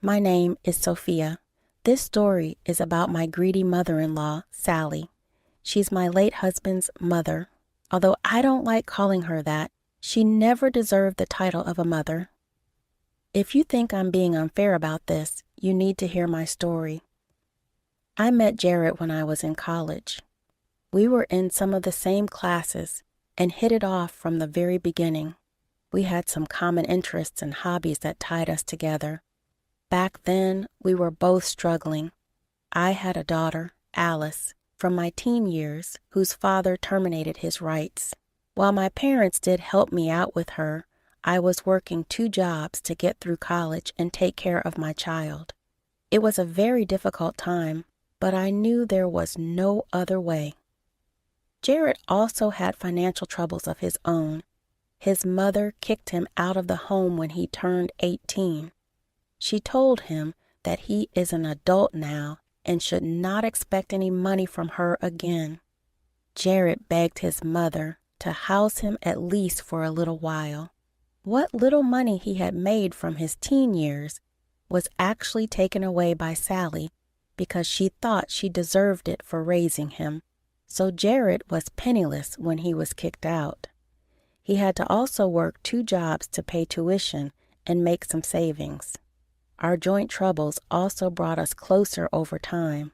My name is Sophia. This story is about my greedy mother-in-law, Sally. She's my late husband's mother. Although I don't like calling her that, she never deserved the title of a mother. If you think I'm being unfair about this, you need to hear my story. I met Jared when I was in college. We were in some of the same classes and hit it off from the very beginning. We had some common interests and hobbies that tied us together. Back then, we were both struggling. I had a daughter, Alice, from my teen years, whose father terminated his rights. While my parents did help me out with her, I was working 2 jobs to get through college and take care of my child. It was a very difficult time, but I knew there was no other way. Jared also had financial troubles of his own. His mother kicked him out of the home when he turned 18. She told him that he is an adult now and should not expect any money from her again. Jared begged his mother to house him at least for a little while. What little money he had made from his teen years was actually taken away by Sally because she thought she deserved it for raising him. So Jared was penniless when he was kicked out. He had to also work 2 jobs to pay tuition and make some savings. Our joint troubles also brought us closer over time.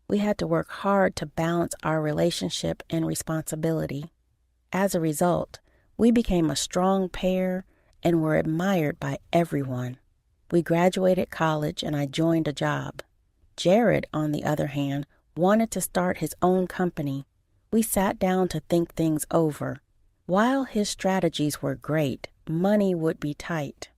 We had to work hard to balance our relationship and responsibility. As a result, we became a strong pair and were admired by everyone. We graduated college and I joined a job. Jared, on the other hand, wanted to start his own company. We sat down to think things over. While his strategies were great, money would be tight.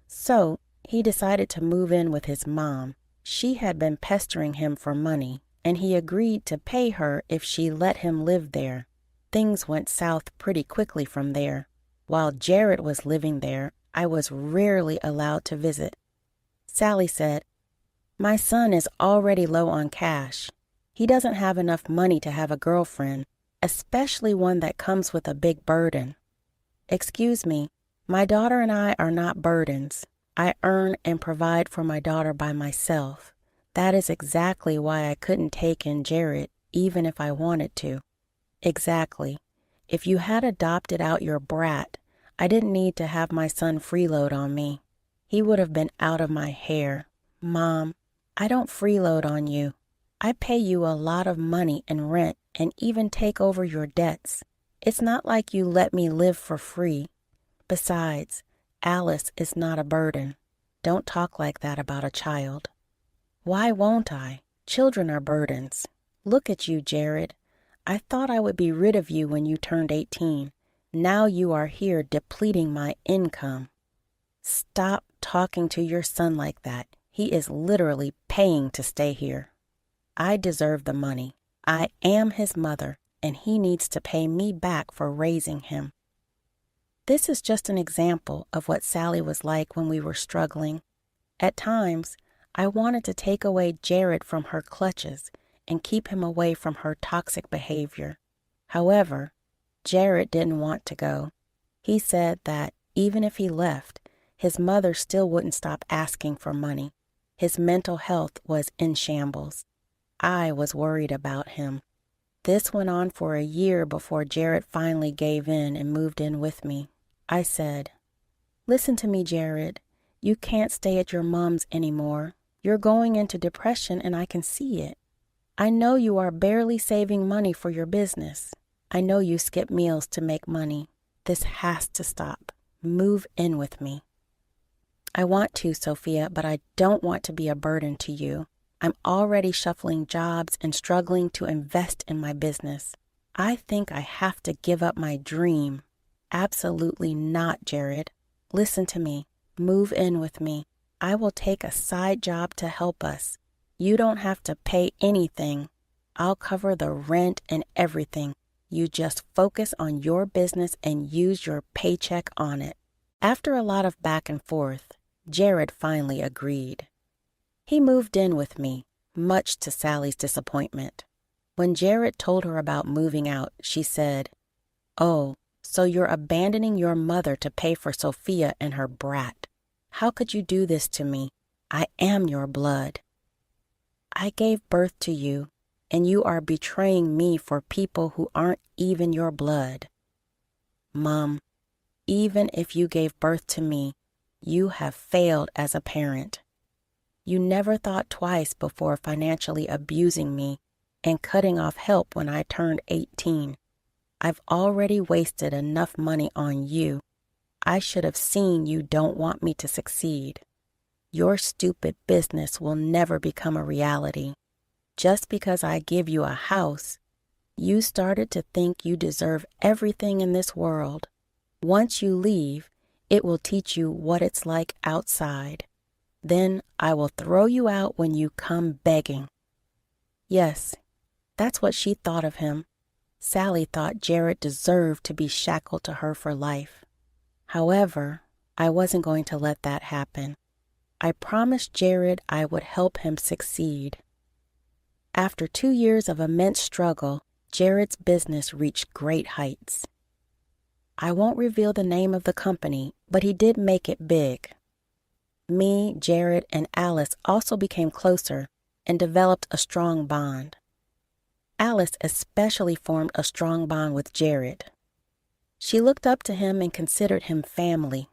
So, he decided to move in with his mom. She had been pestering him for money, and he agreed to pay her if she let him live there. Things went south pretty quickly from there. While Jared was living there, I was rarely allowed to visit. Sally said, "My son is already low on cash. He doesn't have enough money to have a girlfriend, especially one that comes with a big burden." Excuse me, my daughter and I are not burdens. I earn and provide for my daughter by myself. That is exactly why I couldn't take in Jared, even if I wanted to. Exactly. If you had adopted out your brat, I didn't need to have my son freeload on me. He would have been out of my hair. Mom, I don't freeload on you. I pay you a lot of money and rent and even take over your debts. It's not like you let me live for free. Besides, Alice is not a burden. Don't talk like that about a child. Why won't I? Children are burdens. Look at you, Jared. I thought I would be rid of you when you turned 18. Now you are here depleting my income. Stop talking to your son like that. He is literally paying to stay here. I deserve the money. I am his mother, and he needs to pay me back for raising him. This is just an example of what Sally was like when we were struggling. At times, I wanted to take away Jared from her clutches and keep him away from her toxic behavior. However, Jared didn't want to go. He said that even if he left, his mother still wouldn't stop asking for money. His mental health was in shambles. I was worried about him. This went on for a year before Jared finally gave in and moved in with me. I said, "Listen to me, Jared. You can't stay at your mom's anymore. You're going into depression and I can see it. I know you are barely saving money for your business. I know you skip meals to make money. This has to stop. Move in with me." I want to, Sophia, but I don't want to be a burden to you. I'm already shuffling jobs and struggling to invest in my business. I think I have to give up my dream. Absolutely not, Jared. Listen to me. Move in with me. I will take a side job to help us. You don't have to pay anything. I'll cover the rent and everything. You just focus on your business and use your paycheck on it. After a lot of back and forth, Jared finally agreed. He moved in with me, much to Sally's disappointment. When Jared told her about moving out, she said, "Oh, so you're abandoning your mother to pay for Sophia and her brat. How could you do this to me? I am your blood. I gave birth to you, and you are betraying me for people who aren't even your blood. Mom, even if you gave birth to me, you have failed as a parent. You never thought twice before financially abusing me and cutting off help when I turned 18. I've already wasted enough money on you. I should have seen you don't want me to succeed. Your stupid business will never become a reality. Just because I give you a house, you started to think you deserve everything in this world. Once you leave, it will teach you what it's like outside. Then I will throw you out when you come begging. Yes, that's what she thought of him. Sally thought Jared deserved to be shackled to her for life. However, I wasn't going to let that happen. I promised Jared I would help him succeed. After 2 years of immense struggle, Jared's business reached great heights. I won't reveal the name of the company, but he did make it big. Me, Jared, and Alice also became closer and developed a strong bond. Alice especially formed a strong bond with Jared. She looked up to him and considered him family.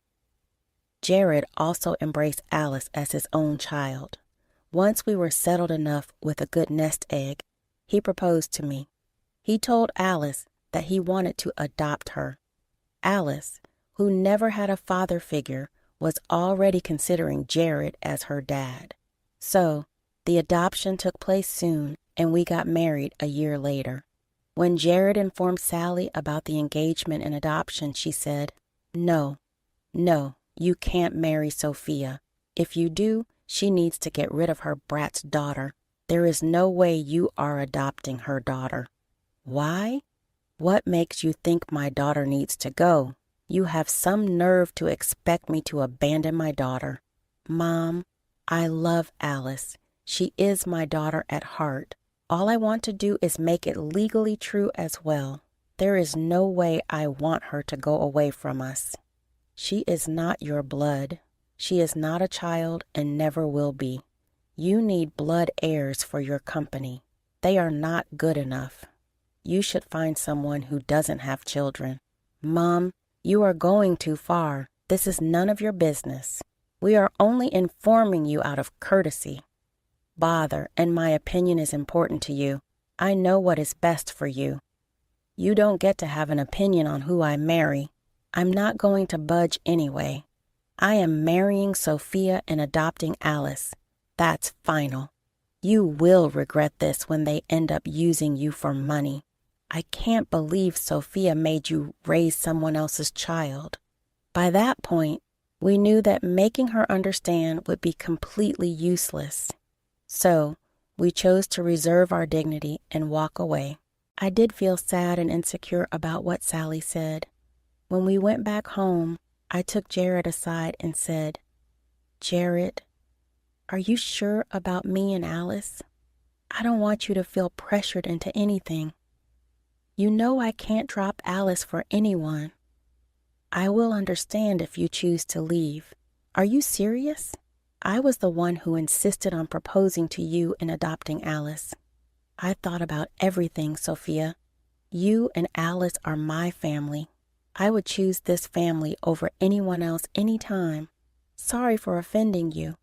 Jared also embraced Alice as his own child. Once we were settled enough with a good nest egg, he proposed to me. He told Alice that he wanted to adopt her. Alice, who never had a father figure, was already considering Jared as her dad. So, the adoption took place soon, and we got married a year later. When Jared informed Sally about the engagement and adoption, she said, No, you can't marry Sophia. If you do, she needs to get rid of her brat's daughter. There is no way you are adopting her daughter." "Why? What makes you think my daughter needs to go? You have some nerve to expect me to abandon my daughter." "Mom, I love Alice. She is my daughter at heart. All I want to do is make it legally true as well. There is no way I want her to go away from us. She is not your blood. She is not a child and never will be. You need blood heirs for your company. They are not good enough. You should find someone who doesn't have children." "Mom, you are going too far. This is none of your business. We are only informing you out of courtesy." "Bother, and my opinion is important to you. I know what is best for you. You don't get to have an opinion on who I marry. I'm not going to budge anyway. I am marrying Sophia and adopting Alice. That's final. You will regret this when they end up using you for money. I can't believe Sophia made you raise someone else's child." By that point, we knew that making her understand would be completely useless. So, we chose to reserve our dignity and walk away. I did feel sad and insecure about what Sally said. When we went back home, I took Jared aside and said, "Jared, are you sure about me and Alice? I don't want you to feel pressured into anything. You know I can't drop Alice for anyone. I will understand if you choose to leave. Are you serious? I was the one who insisted on proposing to you and adopting Alice. I thought about everything, Sophia. You and Alice are my family. I would choose this family over anyone else anytime. Sorry for offending you."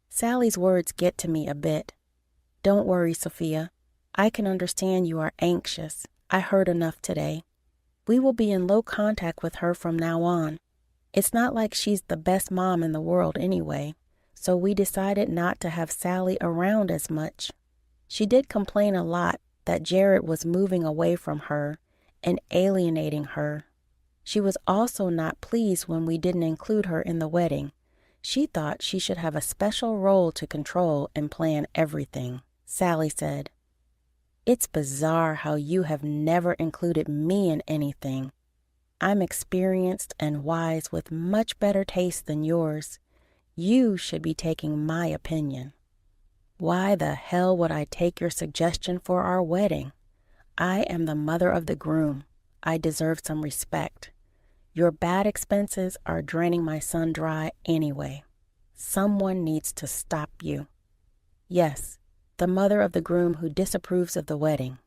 Sally's words get to me a bit. "Don't worry, Sophia. I can understand you are anxious. I heard enough today. We will be in low contact with her from now on. It's not like she's the best mom in the world anyway, so we decided not to have Sally around as much. She did complain a lot that Jared was moving away from her and alienating her. She was also not pleased when we didn't include her in the wedding. She thought she should have a special role to control and plan everything." Sally said, "It's bizarre how you have never included me in anything. I'm experienced and wise with much better taste than yours. You should be taking my opinion." "Why the hell would I take your suggestion for our wedding? I am the mother of the groom. I deserve some respect. Your bad expenses are draining my son dry anyway." Someone needs to stop you. Yes, the mother of the groom who disapproves of the wedding.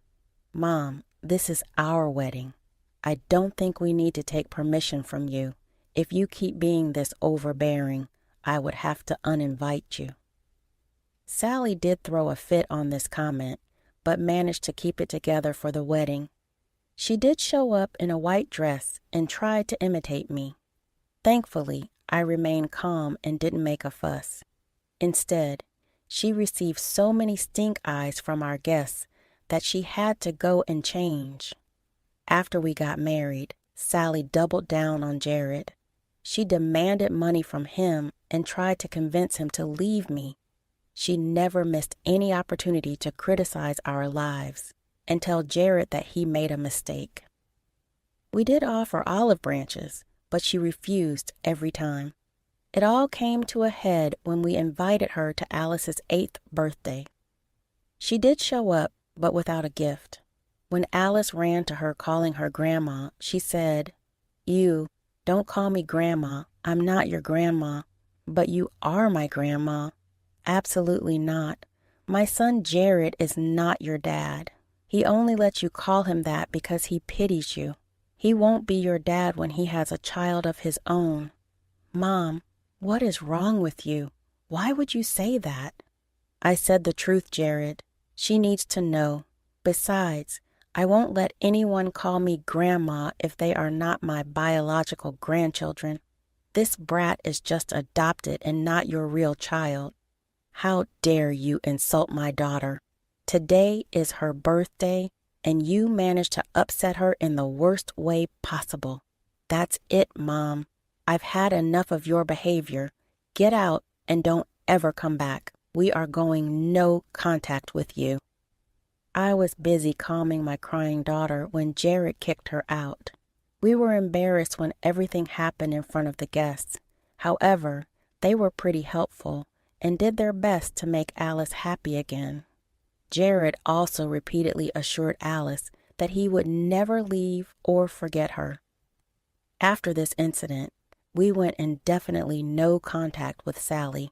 Mom, this is our wedding. I don't think we need to take permission from you. If you keep being this overbearing, I would have to uninvite you. Sally did throw a fit on this comment, but managed to keep it together for the wedding. She did show up in a white dress and tried to imitate me. Thankfully, I remained calm and didn't make a fuss. Instead, she received so many stink eyes from our guests that she had to go and change. After we got married, Sally doubled down on Jared. She demanded money from him and tried to convince him to leave me. She never missed any opportunity to criticize our lives and tell Jared that he made a mistake. We did offer olive branches, but she refused every time. It all came to a head when we invited her to Alice's 8th birthday. She did show up, but without a gift. When Alice ran to her calling her grandma, she said, "You, don't call me grandma. I'm not your grandma." "But you are my grandma." "Absolutely not. My son Jared is not your dad. He only lets you call him that because he pities you. He won't be your dad when he has a child of his own." "Mom, what is wrong with you? Why would you say that?" "I said the truth, Jared. She needs to know. Besides, I won't let anyone call me grandma if they are not my biological grandchildren. This brat is just adopted and not your real child. How dare you insult my daughter? Today is her birthday, and you managed to upset her in the worst way possible. That's it, Mom. I've had enough of your behavior. Get out and don't ever come back. We are going no contact with you." I was busy calming my crying daughter when Jared kicked her out. We were embarrassed when everything happened in front of the guests. However, they were pretty helpful and did their best to make Alice happy again. Jared also repeatedly assured Alice that he would never leave or forget her. After this incident, we went in definitely no contact with Sally.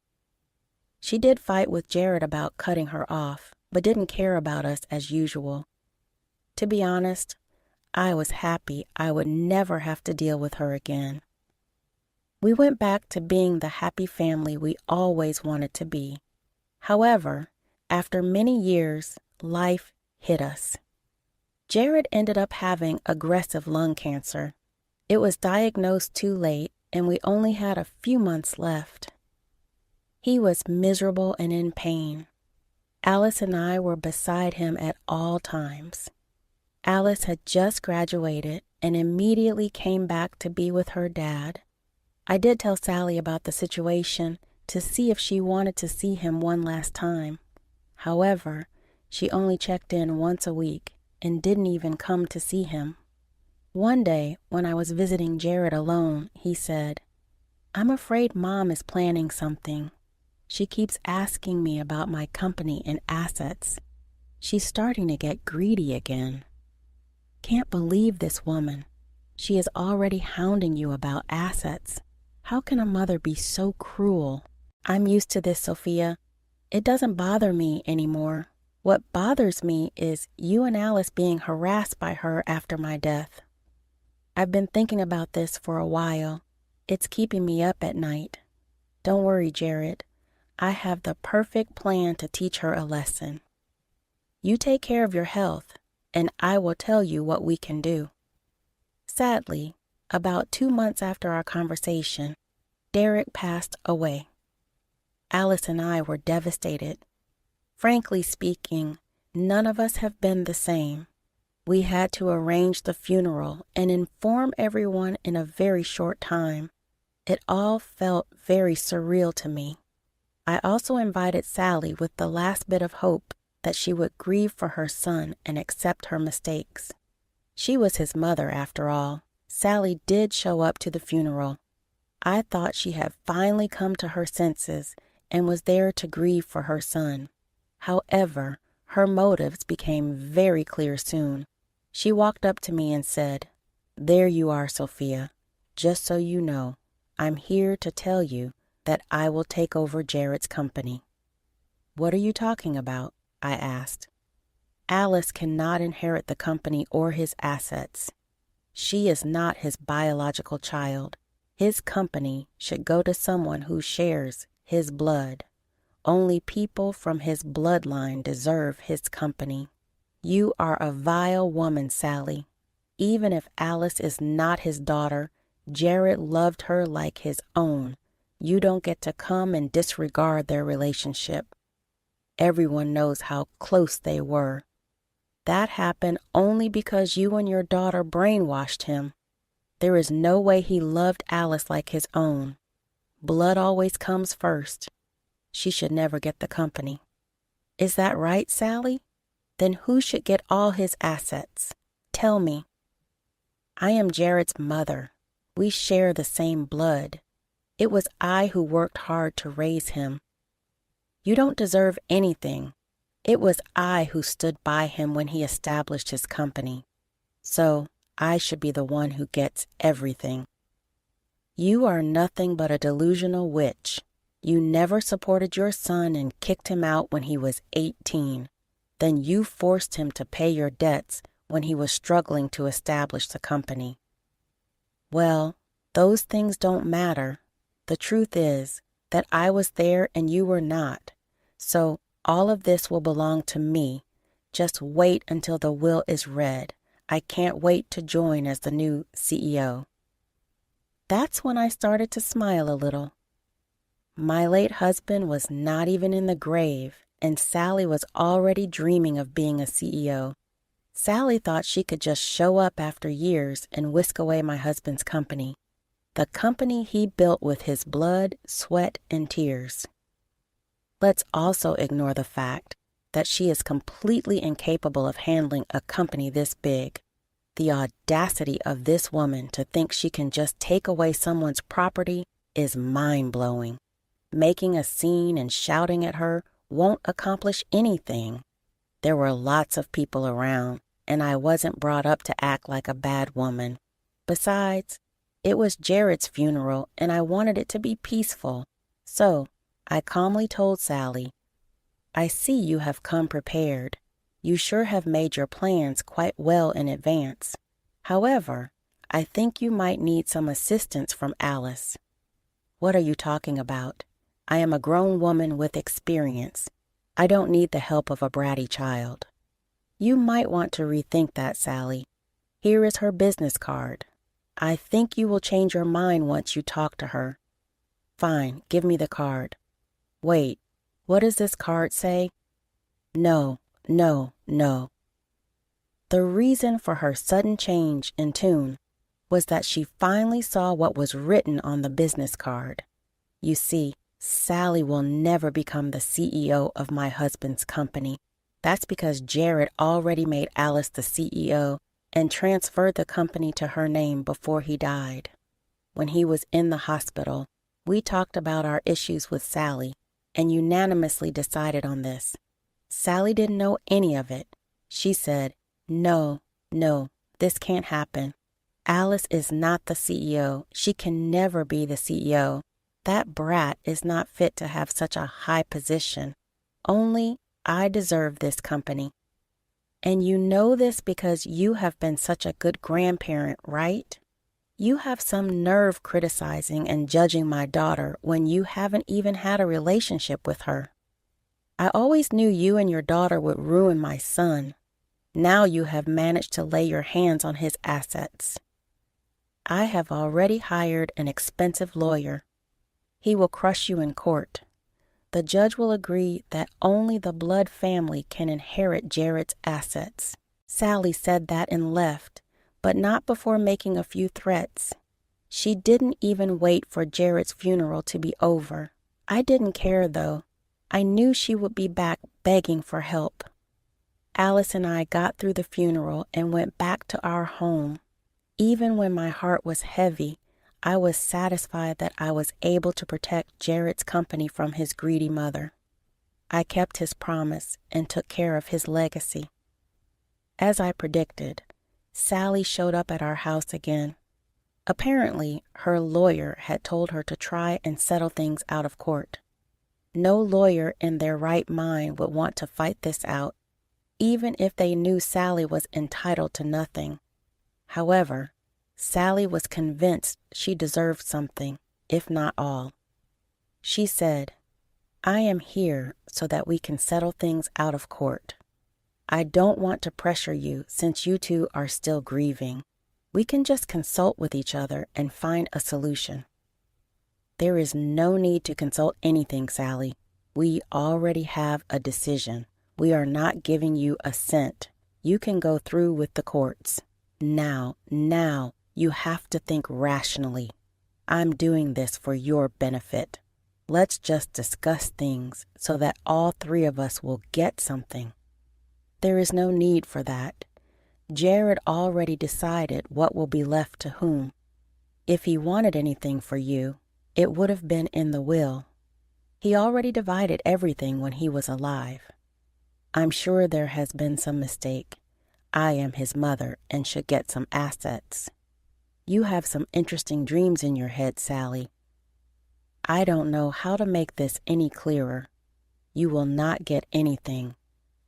She did fight with Jared about cutting her off, but didn't care about us as usual. To be honest, I was happy I would never have to deal with her again. We went back to being the happy family we always wanted to be. However, after many years, life hit us. Jared ended up having aggressive lung cancer. It was diagnosed too late, and we only had a few months left. He was miserable and in pain. Alice and I were beside him at all times. Alice had just graduated and immediately came back to be with her dad. I did tell Sally about the situation to see if she wanted to see him one last time. However, she only checked in once a week and didn't even come to see him. One day, when I was visiting Jared alone, he said, "I'm afraid Mom is planning something. She keeps asking me about my company and assets. She's starting to get greedy again. Can't believe this woman. She is already hounding you about assets. How can a mother be so cruel?" "I'm used to this, Sophia. It doesn't bother me anymore. What bothers me is you and Alice being harassed by her after my death. I've been thinking about this for a while. It's keeping me up at night. Don't worry, Jared. I have the perfect plan to teach her a lesson. You take care of your health, and I will tell you what we can do." Sadly, about 2 months after our conversation, Derek passed away. Alice and I were devastated. Frankly speaking, none of us have been the same. We had to arrange the funeral and inform everyone in a very short time. It all felt very surreal to me. I also invited Sally with the last bit of hope that she would grieve for her son and accept her mistakes. She was his mother, after all. Sally did show up to the funeral. I thought she had finally come to her senses and was there to grieve for her son. However, her motives became very clear soon. She walked up to me and said, "There you are, Sophia. Just so you know, I'm here to tell you that I will take over Jared's company." "What are you talking about?" I asked. "Alice cannot inherit the company or his assets. She is not his biological child. His company should go to someone who shares his blood. Only people from his bloodline deserve his company. You are a vile woman, Sally. Even if Alice is not his daughter, Jared loved her like his own. You don't get to come and disregard their relationship. Everyone knows how close they were. That happened only because you and your daughter brainwashed him. There is no way he loved Alice like his own. Blood always comes first. She should never get the company." "Is that right, Sally? Then who should get all his assets? Tell me." "I am Jared's mother. We share the same blood. It was I who worked hard to raise him. You don't deserve anything. It was I who stood by him when he established his company. So I should be the one who gets everything. You are nothing but a delusional witch. You never supported your son and kicked him out when he was 18. Then you forced him to pay your debts when he was struggling to establish the company. Well, those things don't matter. The truth is that I was there and you were not. So all of this will belong to me. Just wait until the will is read. I can't wait to join as the new CEO." That's when I started to smile a little. My late husband was not even in the grave, and Sally was already dreaming of being a CEO. Sally thought she could just show up after years and whisk away my husband's company, the company he built with his blood, sweat, and tears. Let's also ignore the fact that she is completely incapable of handling a company this big. The audacity of this woman to think she can just take away someone's property is mind-blowing. Making a scene and shouting at her won't accomplish anything. There were lots of people around, and I wasn't brought up to act like a bad woman. Besides, it was Jared's funeral, and I wanted it to be peaceful. So I calmly told Sally, "I see you have come prepared. You sure have made your plans quite well in advance. However, I think you might need some assistance from Alice." "What are you talking about? I am a grown woman with experience. I don't need the help of a bratty child." "You might want to rethink that, Sally. Here is her business card. I think you will change your mind once you talk to her." "Fine, give me the card." "Wait, what does this card say?" No. The reason for her sudden change in tune was that she finally saw what was written on the business card. You see, Sally will never become the CEO of my husband's company. That's because Jared already made Alice the CEO and transferred the company to her name before he died. When he was in the hospital, we talked about our issues with Sally and unanimously decided on this. Sally didn't know any of it. She said, No, this can't happen. Alice is not the CEO. She can never be the CEO. That brat is not fit to have such a high position. Only I deserve this company. And you know this because you have been such a good grandparent, right? You have some nerve criticizing and judging my daughter when you haven't even had a relationship with her. I always knew you and your daughter would ruin my son. Now you have managed to lay your hands on his assets. I have already hired an expensive lawyer. He will crush you in court. The judge will agree that only the blood family can inherit Jared's assets. Sally said that and left, but not before making a few threats. She didn't even wait for Jared's funeral to be over. I didn't care, though. I knew she would be back begging for help. Alice and I got through the funeral and went back to our home. Even when my heart was heavy, I was satisfied that I was able to protect Jared's company from his greedy mother. I kept his promise and took care of his legacy. As I predicted, Sally showed up at our house again. Apparently, her lawyer had told her to try and settle things out of court. No lawyer in their right mind would want to fight this out, even if they knew Sally was entitled to nothing. However, Sally was convinced she deserved something, if not all. She said, "I am here so that we can settle things out of court. I don't want to pressure you since you two are still grieving. We can just consult with each other and find a solution." "There is no need to consult anything, Sally. We already have a decision. We are not giving you a cent. You can go through with the courts. Now, you have to think rationally. I'm doing this for your benefit. Let's just discuss things so that all three of us will get something." "There is no need for that. Jared already decided what will be left to whom. If he wanted anything for you, it would have been in the will. He already divided everything when he was alive. I'm sure there has been some mistake. I am his mother and should get some assets. You have some interesting dreams in your head, Sally. I don't know how to make this any clearer. You will not get anything,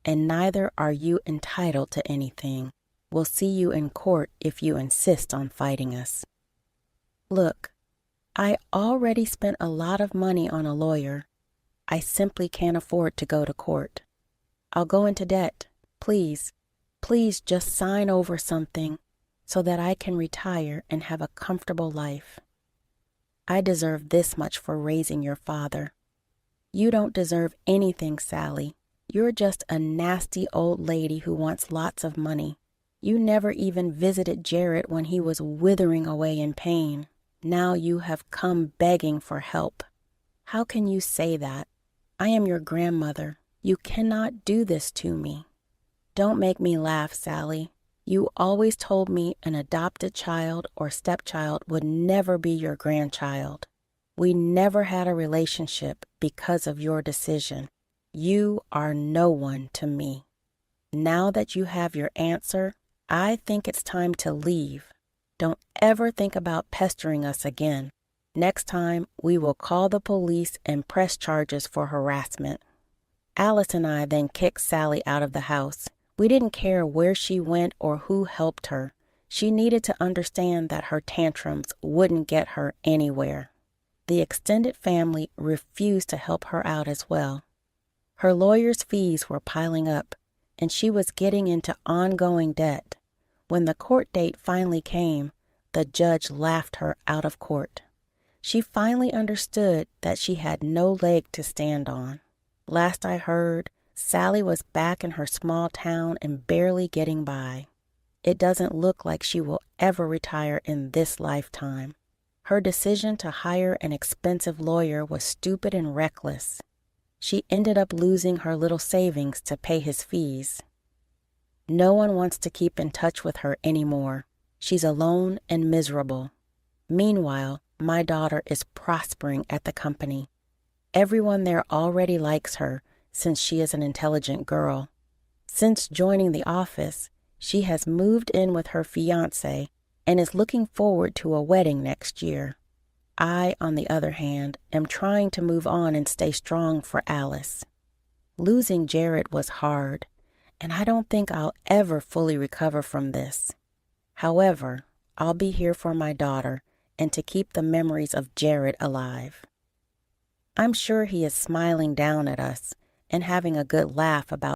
and neither are you entitled to anything. We'll see you in court if you insist on fighting us." "Look, I already spent a lot of money on a lawyer. I simply can't afford to go to court. I'll go into debt. Please just sign over something so that I can retire and have a comfortable life. I deserve this much for raising your father. You don't deserve anything, Sally. You're just a nasty old lady who wants lots of money. You never even visited Jared when he was withering away in pain. Now you have come begging for help. How can you say that? I am your grandmother. You cannot do this to me. Don't make me laugh, Sally. You always told me an adopted child or stepchild would never be your grandchild. We never had a relationship because of your decision. You are no one to me. Now that you have your answer, I think it's time to leave. Don't ever think about pestering us again. Next time, we will call the police and press charges for harassment." Alice and I then kicked Sally out of the house. We didn't care where she went or who helped her. She needed to understand that her tantrums wouldn't get her anywhere. The extended family refused to help her out as well. Her lawyer's fees were piling up, and she was getting into ongoing debt. When the court date finally came, the judge laughed her out of court. She finally understood that she had no leg to stand on. Last I heard, Sally was back in her small town and barely getting by. It doesn't look like she will ever retire in this lifetime. Her decision to hire an expensive lawyer was stupid and reckless. She ended up losing her little savings to pay his fees. No one wants to keep in touch with her anymore. She's alone and miserable. Meanwhile, my daughter is prospering at the company. Everyone there already likes her since she is an intelligent girl. Since joining the office, she has moved in with her fiancé and is looking forward to a wedding next year. I, on the other hand, am trying to move on and stay strong for Alice. Losing Jared was hard, and I don't think I'll ever fully recover from this. However, I'll be here for my daughter and to keep the memories of Jared alive. I'm sure he is smiling down at us and having a good laugh about